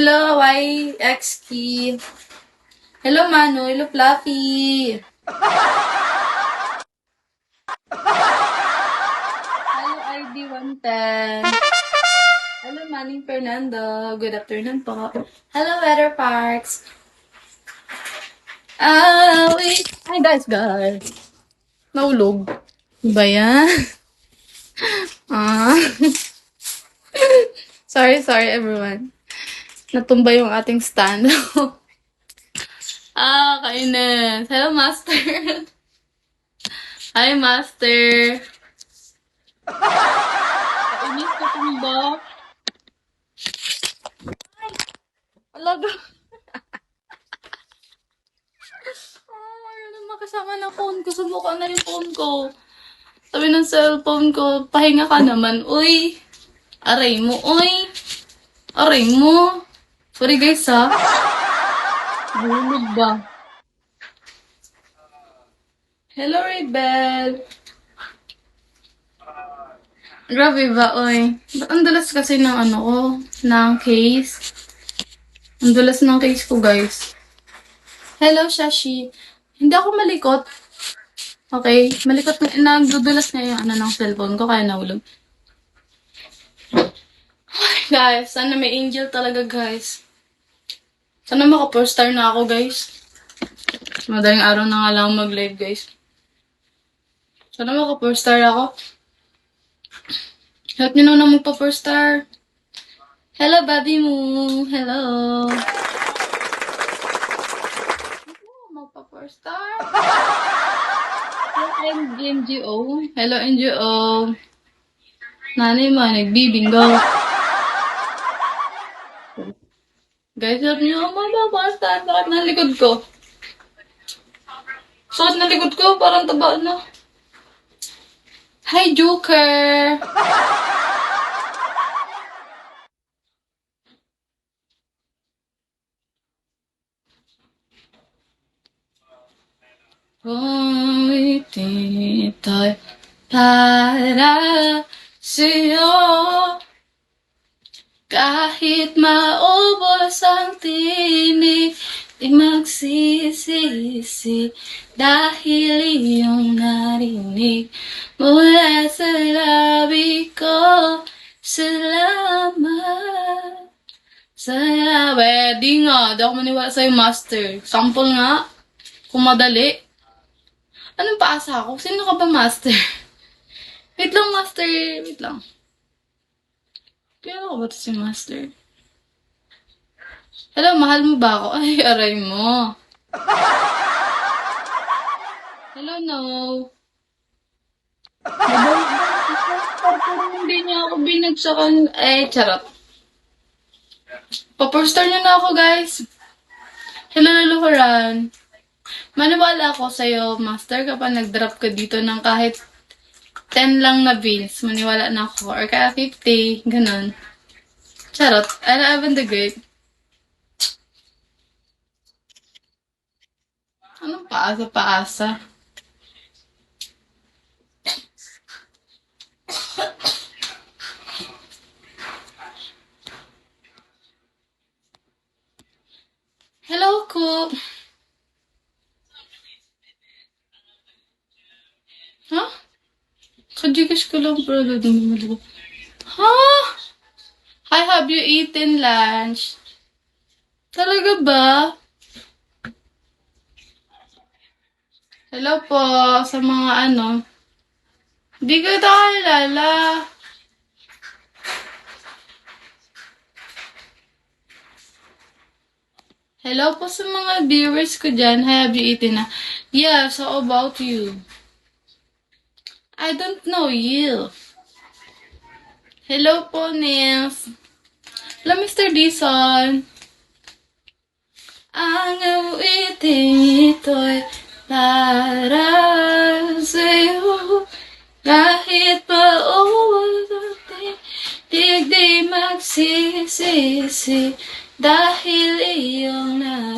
Hello, YXK. Hello, Manu. Hello, Fluffy. Hello, ID110. Hello, Manning Fernando. Good afternoon po. Hello, Weather Parks. Wait. Hi, guys. Naulog. Ba yan? Ah. sorry, everyone. Natumba yung ating stand. Kainis. Hello, Master. Hi, Master. Kainis ko tumba. Alaga. Ayun ang makasama ng phone ko. Sumuka na yung phone ko. Sabi ng cellphone ko, pahinga ka naman. Uy, aray mo, uy. Aray mo. Sorry guys ha. Bulog ba? Hello, Rebel. Grabe ba, uy. Ba't ang dulas kasi ng ano ko? Ng case? Ang dulas ng case ko, guys. Hello, Shashi. Hindi ako malikot. Okay? Malikot na, nagdudulas na yung ano ng cellphone ko, kaya nahulog. Ay, guys, sana may angel talaga, guys. Sana maka-4 star na ako, guys. Madaling araw na nga lang mag-live, guys. Sana maka-4 star ako. Help nyo na magpa-4 star. Hello, Baby Moo. Hello. Magpa-4 star. Hello, NGO. Hello, NGO. Nanay mo, nagbibingo. Guys, help nyo magpa-4 star. Sakit na likod ko. Sakit na likod ko. Parang taba na. Hi, Joker. Ulitin ito'y para sa'yo. Kahit maubos ang tinig, di magsisisi dahil iyong narinig mula sa labi ko. Salamat. Di nga, di ako maniwala sa'yo, Master. Sample nga. Kung madali. Anong paasa ako? Sino ka ba, Master? Wait lang, Master. Wait lang. Kaya ako ba ito si Master? Hello, mahal mo ba ako? Ay, aray mo. Hello, no. Hindi niya ako binagsakan. Charot. Pa-poster niyo na ako, guys. Hello, Luluhuran. Maniwala ako sa'yo, Master, kapag nag-drop ka dito ng kahit 10 lang na bills, maniwala na ako. Or kaya 50, ganun. Charot. Evan the Great. Anong paasa? Hello, Coop. Ha? Kajigas ko lang pero dumimuli ko. Ha? Hi, have you eaten lunch? Talaga ba? Hello po sa mga ano. Di ko ito kalala. Hello po sa mga viewers ko dyan. Hi, have you eaten na? Yeah, so about you. I don't know you. Hello po, Nils. Hello, Mr. Dison. Ang awiting ito'y para sa'yo. Kahit pauwi ang di magsisisi dahil iyong narinig.